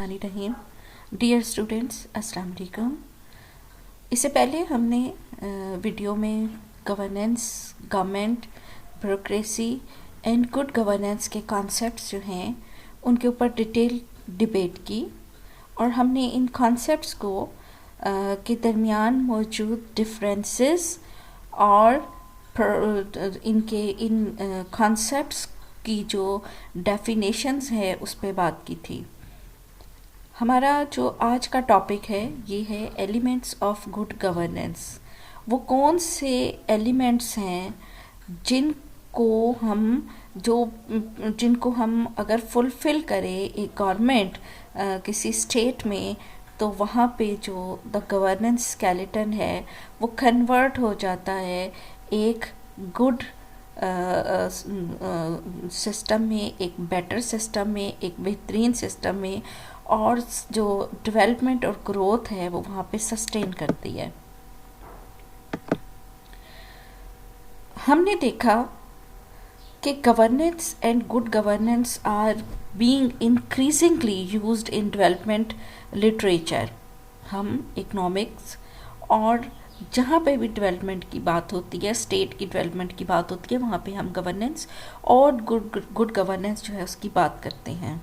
रहीम। Dear students, अस्सलाम वालेकुम। इससे पहले हमने वीडियो में governance, government, bureaucracy and good governance के कॉन्सेप्ट्स जो हैं उनके ऊपर डिटेल डिबेट की और हमने इन कॉन्सेप्ट्स को के दरमियान मौजूद डिफरेंसेस और इन कॉन्सेप्ट्स की जो डेफिनेशंस है उस पर बात की थी। हमारा जो आज का टॉपिक है ये है एलिमेंट्स ऑफ गुड गवर्नेंस। वो कौन से एलिमेंट्स हैं जिनको हम अगर फुलफ़िल करें एक गवर्नमेंट किसी स्टेट में, तो वहाँ पे जो द गवर्नेंस स्केलेटन है वो कन्वर्ट हो जाता है एक गुड सिस्टम में, एक बेटर सिस्टम में, एक बेहतरीन सिस्टम में, और जो डेवलपमेंट और ग्रोथ है वो वहाँ पे सस्टेन करती है। हमने देखा कि governance and good governance are being increasingly used in development literature. हम इकोनॉमिक्स और जहाँ पे भी डेवलपमेंट की बात होती है, स्टेट की डेवलपमेंट की बात होती है, वहाँ पे हम गवर्नेंस और गुड गवर्नेंस जो है उसकी बात करते हैं।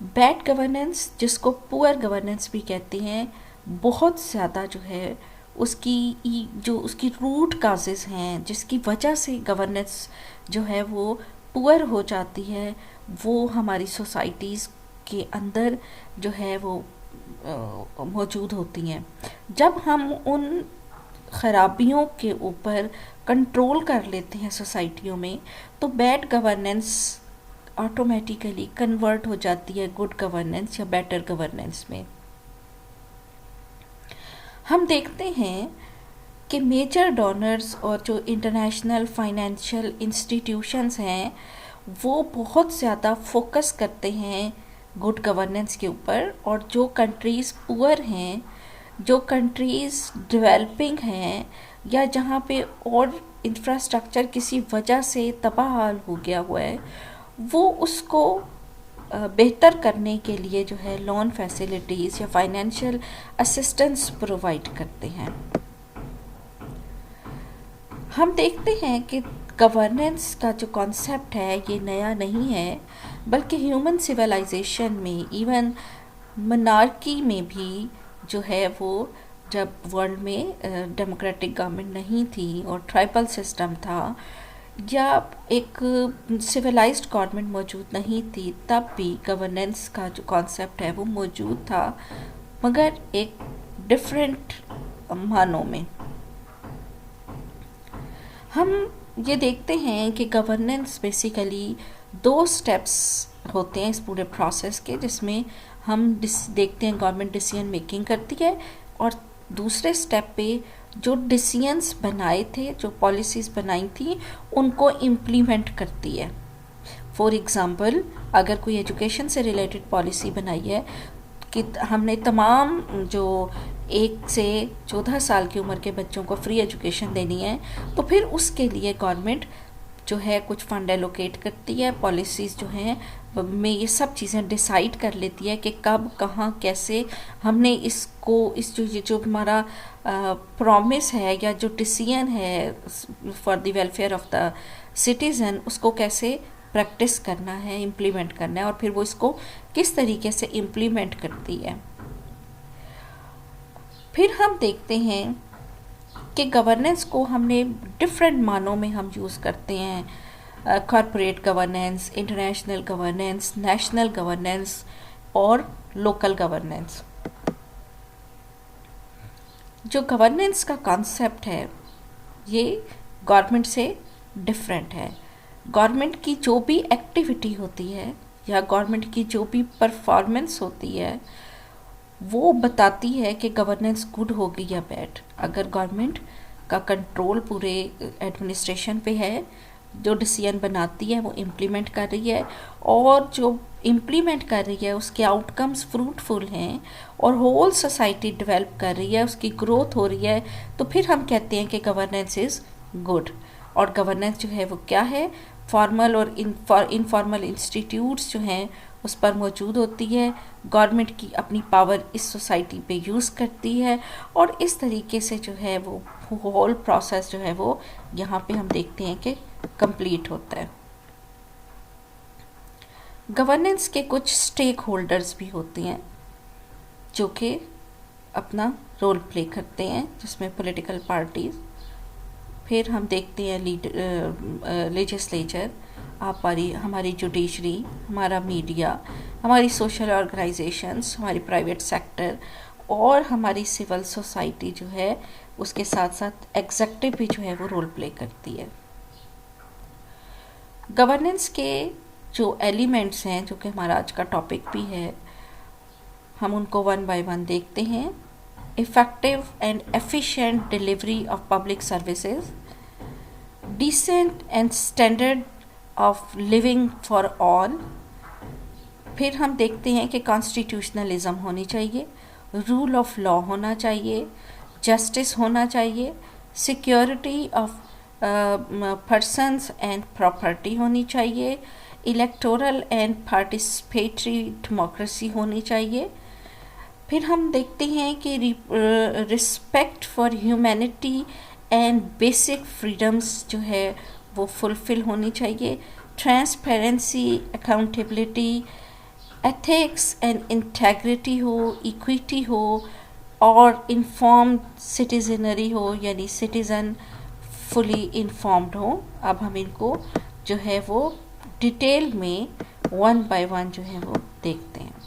बैड गवर्नेंस, जिसको पुअर गवर्नेंस भी कहते हैं, बहुत ज़्यादा जो है उसकी रूट काजेज़ हैं जिसकी वजह से गवर्नेंस जो है वो पुअर हो जाती है, वो हमारी सोसाइटीज़ के अंदर जो है वो मौजूद होती हैं। जब हम उन ख़राबियों के ऊपर कंट्रोल कर लेते हैं सोसाइटियों में, तो बैड गवर्नेंस ऑटोमेटिकली कन्वर्ट हो जाती है गुड गवर्नेंस या बेटर गवर्नेंस में। हम देखते हैं कि मेजर डोनर्स और जो इंटरनेशनल फाइनेंशियल इंस्टीट्यूशंस हैं वो बहुत ज़्यादा फोकस करते हैं गुड गवर्नेंस के ऊपर, और जो कंट्रीज़ पुअर हैं, जो कंट्रीज़ डेवलपिंग हैं, या जहाँ पे और इंफ्रास्ट्रक्चर किसी वजह से तबाहाल हो गया हुआ है, वो उसको बेहतर करने के लिए जो है लोन फैसिलिटीज़ या फाइनेंशियल असिस्टेंस प्रोवाइड करते हैं। हम देखते हैं कि गवर्नेंस का जो कॉन्सेप्ट है ये नया नहीं है, बल्कि ह्यूमन सिविलाइजेशन में, इवन मोनार्की में भी जो है वो, जब वर्ल्ड में डेमोक्रेटिक गवर्नमेंट नहीं थी और ट्राइबल सिस्टम था या एक सिविलाइज्ड गवर्नमेंट मौजूद नहीं थी, तब भी गवर्नेंस का जो कॉन्सेप्ट है वो मौजूद था, मगर एक डिफरेंट मानों में। हम ये देखते हैं कि गवर्नेंस बेसिकली 2 स्टेप्स होते हैं इस पूरे प्रोसेस के, जिसमें हम देखते हैं गवर्नमेंट डिसीजन मेकिंग करती है और दूसरे स्टेप पे जो डिसीजंस बनाए थे, जो पॉलिसीज़ बनाई थी, उनको इम्प्लीमेंट करती है। फॉर एग्ज़ाम्पल, अगर कोई एजुकेशन से रिलेटेड पॉलिसी बनाई है कि हमने तमाम जो 1 से 14 साल की उम्र के बच्चों को फ्री एजुकेशन देनी है, तो फिर उसके लिए गवर्नमेंट जो है कुछ फंड एलोकेट करती है, पॉलिसीज़ जो हैं में ये सब चीज़ें डिसाइड कर लेती है कि कब, कहाँ, कैसे हमने जो हमारा प्रॉमिस है या जो डिसीजन है for the welfare of the citizen, उसको कैसे प्रैक्टिस करना है, इम्प्लीमेंट करना है, और फिर वो इसको किस तरीके से इम्प्लीमेंट करती है। फिर हम देखते हैं कि गवर्नेंस को हमने डिफरेंट मानों में हम यूज़ करते हैं, corporate governance, international governance, national governance और लोकल गवर्नेंस। जो गवर्नेंस का कॉन्सेप्ट है ये गवर्नमेंट से डिफरेंट है। गवर्नमेंट की जो भी एक्टिविटी होती है या गवर्नमेंट की जो भी परफॉर्मेंस होती है वो बताती है कि गवर्नेंस गुड होगी या बैड। अगर गवर्नमेंट का कंट्रोल पूरे एडमिनिस्ट्रेशन पे है, जो डिसीजन बनाती है वो इम्प्लीमेंट कर रही है, और जो इम्प्लीमेंट कर रही है उसके आउटकम्स फ्रूटफुल हैं और होल सोसाइटी डेवलप कर रही है, उसकी ग्रोथ हो रही है, तो फिर हम कहते हैं कि गवर्नेंस इज़ गुड। और गवर्नेंस जो है वो क्या है, फॉर्मल और इनफॉर्मल इंस्टीट्यूट्स जो हैं उस पर मौजूद होती है, गवर्नमेंट की अपनी पावर इस सोसाइटी पे यूज़ करती है, और इस तरीके से जो है वो होल प्रोसेस जो है वो यहाँ पे हम देखते हैं कि कंप्लीट होता है। गवर्नेंस के कुछ स्टेक होल्डर्स भी होते हैं जो कि अपना रोल प्ले करते हैं, जिसमें पॉलिटिकल पार्टीज, फिर हम देखते हैं लेजिस्लेचर, हमारी जुडिशरी, हमारा मीडिया, हमारी सोशल ऑर्गेनाइजेशंस, हमारी प्राइवेट सेक्टर और हमारी सिविल सोसाइटी जो है, उसके साथ साथ एग्जेक्टिव भी जो है वो रोल प्ले करती है। गवर्नेंस के जो एलिमेंट्स हैं, जो कि हमारा आज का टॉपिक भी है, हम उनको वन बाय वन देखते हैं। Effective and efficient delivery of public services, decent and standard of living for all. फिर हम देखते हैं कि कॉन्स्टिट्यूशनलिज्म होनी चाहिए, रूल ऑफ लॉ होना चाहिए, जस्टिस होना चाहिए, security of persons and property होनी चाहिए, इलेक्टोरल एंड पार्टिसिपेटरी डेमोक्रेसी होनी चाहिए। फिर हम देखते हैं कि respect for humanity and basic freedoms जो है वो फुलफिल होनी चाहिए, transparency, accountability, ethics and integrity हो, इक्विटी हो और इन्फॉर्म्ड सिटीजनरी हो, यानी सिटीज़न फुली इन्फॉर्म्ड हो। अब हम इनको जो है वो डिटेल में वन बाय वन जो है वो देखते हैं।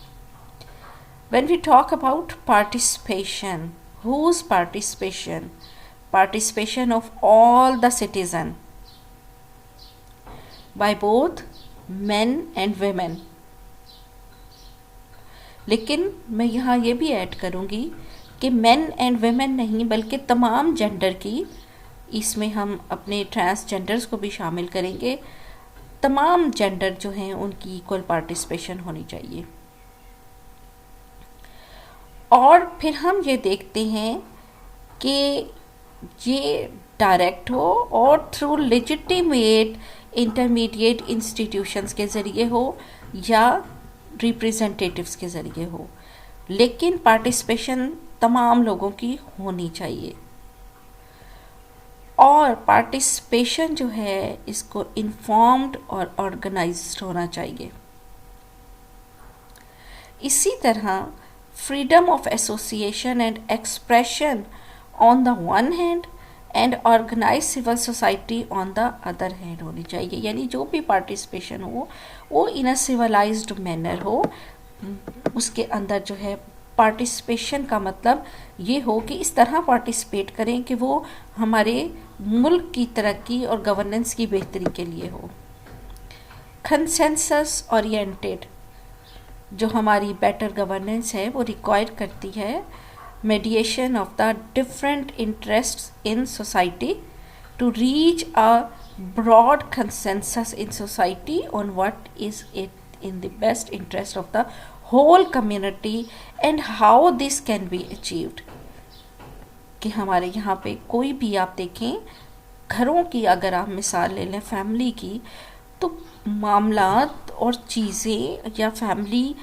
When we talk about participation, whose participation? Participation of all the citizen by both men and women. लेकिन मैं यहाँ ये भी ऐड करूँगी कि men and women नहीं, बल्कि तमाम जेंडर की, इसमें हम अपने ट्रांसजेंडर्स को भी शामिल करेंगे। तमाम जेंडर जो हैं उनकी इक्वल पार्टिसिपेशन होनी चाहिए। और फिर हम ये देखते हैं कि ये डायरेक्ट हो और थ्रू लेजिटिमेट इंटरमीडिएट इंस्टीट्यूशंस के ज़रिए हो या रिप्रेजेंटेटिव्स के ज़रिए हो, लेकिन पार्टिसिपेशन तमाम लोगों की होनी चाहिए। और पार्टिसिपेशन जो है इसको इन्फॉर्म्ड और ऑर्गेनाइज्ड होना चाहिए। इसी तरह freedom of association and expression on the one hand and organized civil society on the other hand होनी चाहिए, यानी जो भी पार्टिसिपेशन हो वो इन अ सिविलाइज्ड मैनर हो। उसके अंदर जो है पार्टिसिपेशन का मतलब ये हो कि इस तरह पार्टिसिपेट करें कि वो हमारे मुल्क की तरक्की और गवर्नेंस की बेहतरी के लिए हो। कंसेंसस ओरिएंटेड जो हमारी बेटर गवर्नेंस है वो रिक्वायर करती है mediation of the different interests in society to reach a broad consensus in society on what is it in the best interest of the whole community and how this can be achieved। कि हमारे यहाँ पे कोई भी आप देखें, घरों की अगर आप मिसाल ले लें, फैमिली की, तो मामलात और चीज़ें या फैमिली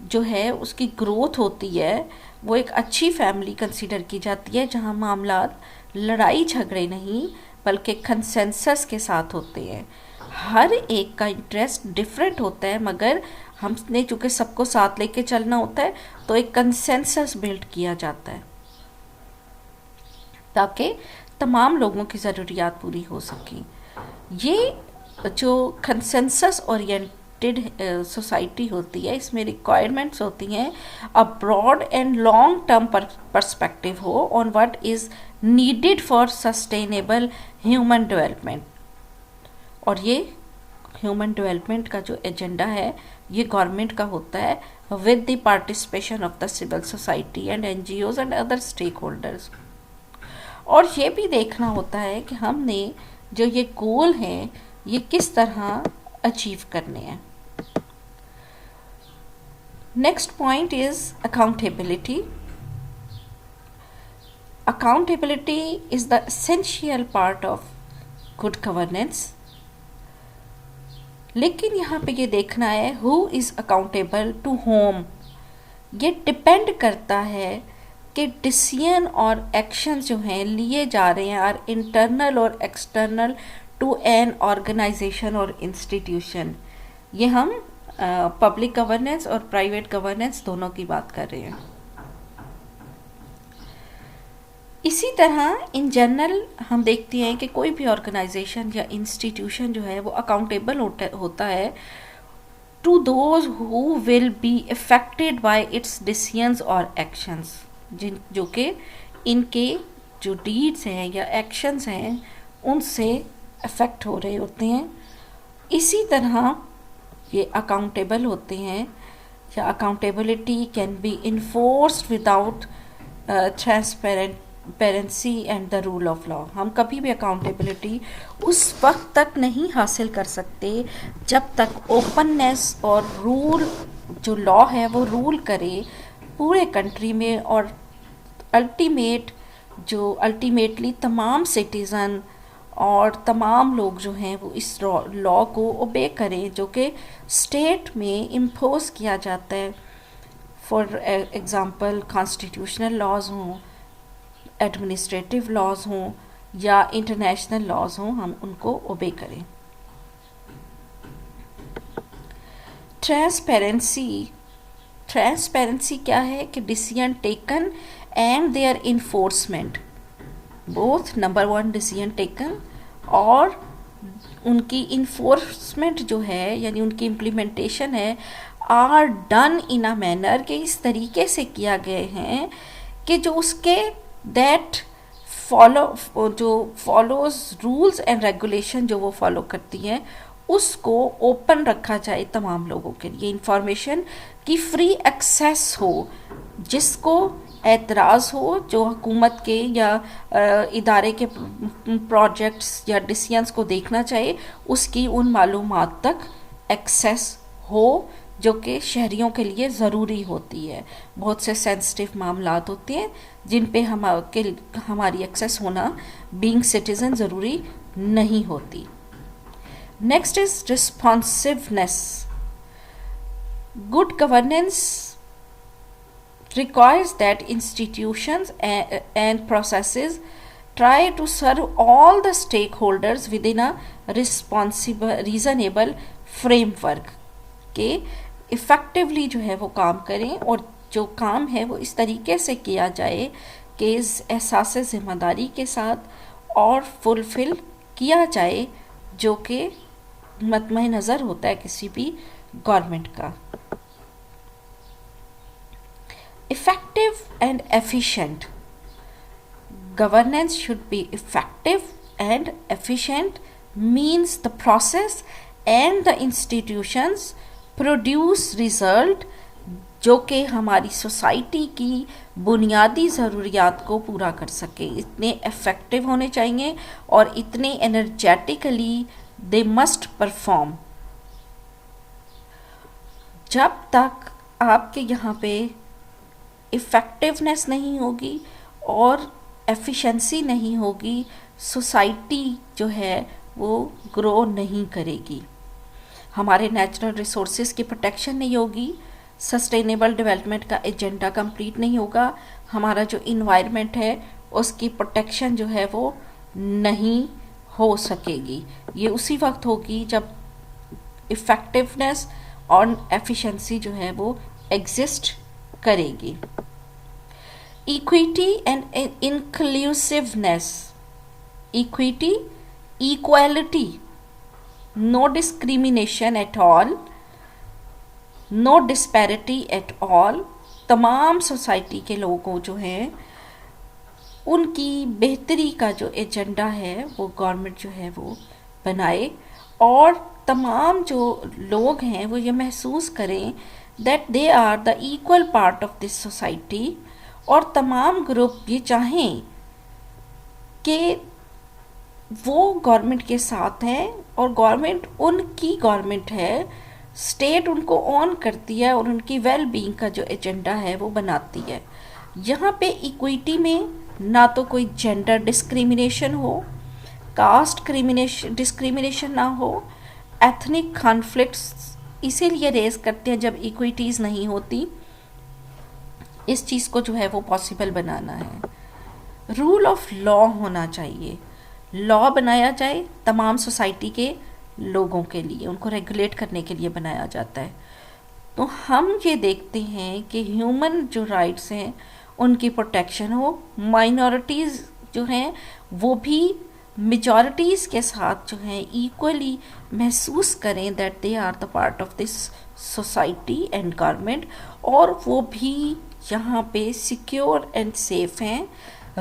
जो है उसकी ग्रोथ होती है, वो एक अच्छी फैमिली कंसीडर की जाती है जहाँ मामलात लड़ाई झगड़े नहीं बल्कि कंसेंसस के साथ होते हैं। हर एक का इंटरेस्ट डिफरेंट होता है, मगर हमने चूँकि सबको साथ लेके चलना होता है तो एक कंसेंसस बिल्ड किया जाता है ताकि तमाम लोगों की ज़रूरियात पूरी हो सकें। ये जो कंसेंसस ओरिएंटेड सोसाइटी होती है, इसमें रिक्वायरमेंट्स होती हैं a broad and long term perspective हो on what is needed for sustainable human development. और ये ह्यूमन डेवलपमेंट का जो एजेंडा है ये गवर्नमेंट का होता है with the participation of the civil society and NGOs and other stakeholders. और ये भी देखना होता है कि हमने जो ये गोल हैं ये किस तरह अचीव करने हैं। Next point is accountability. Accountability is the essential part of good governance. लेकिन यहाँ पे ये देखना है who is accountable to whom. ये डिपेंड करता है कि डिसीजन और एक्शन जो हैं लिए जा रहे हैं आर इंटरनल और एक्सटर्नल टू एन ऑर्गेनाइजेशन और इंस्टीट्यूशन। ये हम पब्लिक गवर्नेंस और प्राइवेट गवर्नेंस दोनों की बात कर रहे हैं। इसी तरह इन जनरल हम देखते हैं कि कोई भी ऑर्गेनाइजेशन या इंस्टीट्यूशन जो है वो अकाउंटेबल होता है to those who will be affected by its decisions और एक्शंस, जो कि इनके जो डीड्स हैं या एक्शंस हैं उनसे अफेक्ट हो रहे होते हैं। इसी तरह ये अकाउंटेबल होते हैं या accountability can be enforced without transparency and the rule of law. हम कभी भी अकाउंटेबिलिटी उस वक्त तक नहीं हासिल कर सकते जब तक ओपननेस और रूल जो लॉ है वो रूल करे पूरे कंट्री में, और अल्टीमेटली तमाम सिटीज़न और तमाम लोग जो हैं वो इस लॉ को ओबे करें जो कि स्टेट में इम्पोज किया जाता है। फॉर एग्ज़ाम्पल कॉन्स्टिट्यूशनल लॉज हों, एडमिनिस्ट्रेटिव लॉज हों या इंटरनेशनल लॉज हों, हम उनको ओबे करें। ट्रांसपेरेंसी क्या है कि decision taken and their enforcement, both number one decision taken और उनकी इन्फोर्समेंट जो है यानी उनकी इम्प्लीमेंटेशन है are done in a manner के इस तरीके से किया गए हैं कि जो उसके that follows rules and regulation जो वो फॉलो करती हैं उसको ओपन रखा जाए तमाम लोगों के लिए, इंफॉर्मेशन की फ्री एक्सेस हो, जिसको एतराज़ हो जो हुकूमत के या इदारे के प्रोजेक्ट्स या डिसीजंस को देखना चाहे उसकी उन मालूमात तक एक्सेस हो जो कि शहरियों के लिए ज़रूरी होती है। बहुत से सेंसिटिव मामलात होते हैं जिन पे हमारी एक्सेस होना बीइंग सिटीज़न ज़रूरी नहीं होती। Next is responsiveness. Good governance requires that institutions and processes try to serve all the stakeholders within a reasonable framework के इफ़ेक्टिवली जो है वो काम करें और जो काम है वो इस तरीके से किया जाए कि एहसास ज़िम्मेदारी के साथ और फुलफ़िल किया जाए जो कि मतमई नज़र होता है किसी भी गवर्नमेंट का। Effective and efficient. Governance should be effective and efficient means the process and the institutions produce result जो कि हमारी सोसाइटी की बुनियादी ज़रूरियात को पूरा कर सके। इतने इफ़ेक्टिव होने चाहिए और इतने एनर्जेटिकली दे मस्ट परफॉर्म। जब तक आपके यहाँ पे इफ़ेक्टिवनेस नहीं होगी और एफिशिएंसी नहीं होगी, सोसाइटी जो है वो ग्रो नहीं करेगी, हमारे नेचुरल रिसोर्सेज की प्रोटेक्शन नहीं होगी, सस्टेनेबल डेवलपमेंट का एजेंडा कंप्लीट नहीं होगा, हमारा जो इन्वायरमेंट है उसकी प्रोटेक्शन जो है वो नहीं हो सकेगी। ये उसी वक्त होगी जब इफ़ेक्टिवनेस और एफिशिएंसी जो है वो एग्जिस्ट करेगी। Equity and inclusiveness. Equity, equality, no discrimination at all, no disparity at all. तमाम सोसाइटी के लोगों जो हैं उनकी बेहतरी का जो एजेंडा है वो गवर्नमेंट जो है वो बनाए और तमाम जो लोग हैं वो ये महसूस करें that they are the equal part of this society, और तमाम ग्रुप ये चाहें कि वो गवर्नमेंट के साथ हैं और गवर्नमेंट उनकी गवर्नमेंट है, स्टेट उनको ऑन करती है और उनकी वेल बीइंग का जो एजेंडा है वो बनाती है। यहाँ पे इक्विटी में ना तो कोई जेंडर डिस्क्रिमिनेशन हो, कास्ट डिस्क्रिमिनेशन ना हो, एथनिक कॉन्फ्लिक्ट्स इसीलिए रेज करते हैं जब इक्विटीज़ नहीं होती। इस चीज़ को जो है वो पॉसिबल बनाना है। रूल ऑफ लॉ होना चाहिए, लॉ बनाया जाए तमाम सोसाइटी के लोगों के लिए, उनको रेगुलेट करने के लिए बनाया जाता है। तो हम ये देखते हैं कि ह्यूमन जो राइट्स हैं उनकी प्रोटेक्शन हो, माइनॉरिटीज़ जो हैं वो भी मेजॉरिटीज़ के साथ जो हैं इक्वली महसूस करें that they are the part of this society and government, और वो भी यहाँ पे सिक्योर एंड सेफ हैं।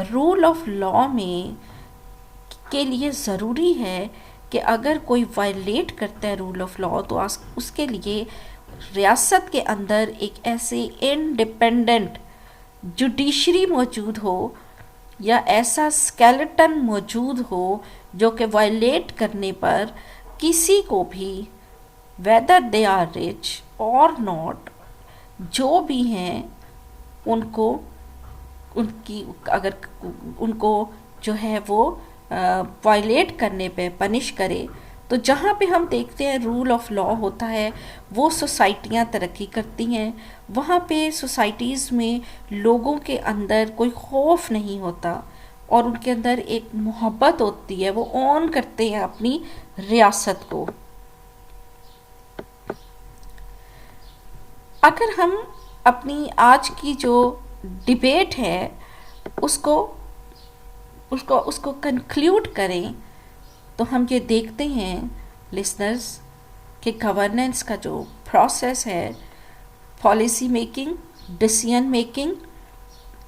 रूल ऑफ लॉ में के लिए ज़रूरी है कि अगर कोई वायलेट करता है रूल ऑफ लॉ तो उसके लिए रियासत के अंदर एक ऐसे इंडिपेंडेंट जुडिशरी मौजूद हो या ऐसा स्केलेटन मौजूद हो जो कि वायलेट करने पर किसी को भी, वेदर दे आर रिच और नॉट, जो भी हैं उनको उनकी अगर उनको जो है वो वायलेट करने पे पनिश करे। तो जहाँ पे हम देखते हैं रूल ऑफ लॉ होता है वो सोसाइटियाँ तरक्की करती हैं, वहाँ पे सोसाइटीज़ में लोगों के अंदर कोई खौफ नहीं होता और उनके अंदर एक मोहब्बत होती है, वो ऑन करते हैं अपनी रियासत को। अगर हम अपनी आज की जो डिबेट है उसको उसको उसको कंक्लूड करें तो हम ये देखते हैं लिसनर्स कि गवर्नेंस का जो प्रोसेस है, policy making, decision making,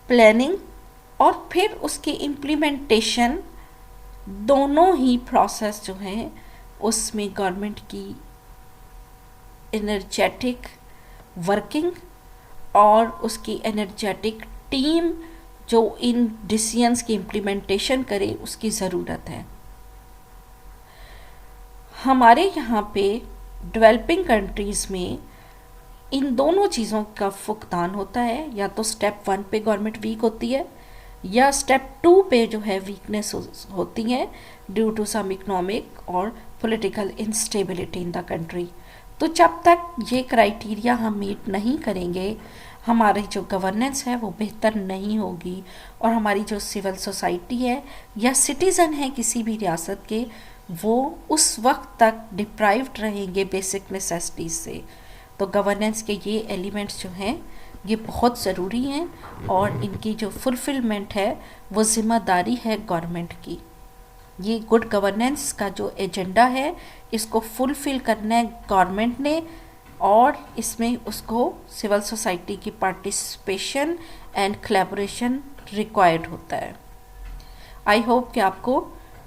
planning और फिर उसकी इम्प्लीमेंटेशन, दोनों ही प्रोसेस जो हैं उसमें गवर्नमेंट की एनर्जेटिक वर्किंग और उसकी एनर्जेटिक टीम जो इन डिसीजंस की इम्प्लीमेंटेशन करे उसकी ज़रूरत है। हमारे यहाँ पे डेवलपिंग कंट्रीज़ में इन दोनों चीज़ों का फुकदान होता है, या तो स्टेप 1 पे गवर्नमेंट वीक होती है या स्टेप 2 पे जो है वीकनेस होती है ड्यू टू सम इकोनॉमिक और political instability in the country. तो जब तक ये क्राइटेरिया हम मीट नहीं करेंगे हमारी जो गवर्नेंस है वो बेहतर नहीं होगी, और हमारी जो सिविल सोसाइटी है या सिटीज़न है किसी भी रियासत के, वो उस वक्त तक डिप्राइव्ड रहेंगे बेसिक नेसेसिटीज़ से। तो गवर्नेंस के ये एलिमेंट्स जो हैं ये बहुत ज़रूरी हैं और इनकी जो फुलफिलमेंट है वो ज़िम्मेदारी है गवर्नमेंट की। ये गुड गवर्नेंस का जो एजेंडा है इसको फुलफ़िल करना है गवर्नमेंट ने, और इसमें उसको सिविल सोसाइटी की पार्टिसिपेशन एंड कोलैबोरेशन रिक्वायर्ड होता है। आई होप कि आपको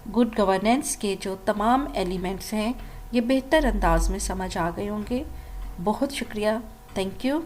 गुड गवर्नेंस के जो तमाम एलिमेंट्स हैं ये बेहतर अंदाज में समझ आ गए होंगे। बहुत शुक्रिया, थैंक यू।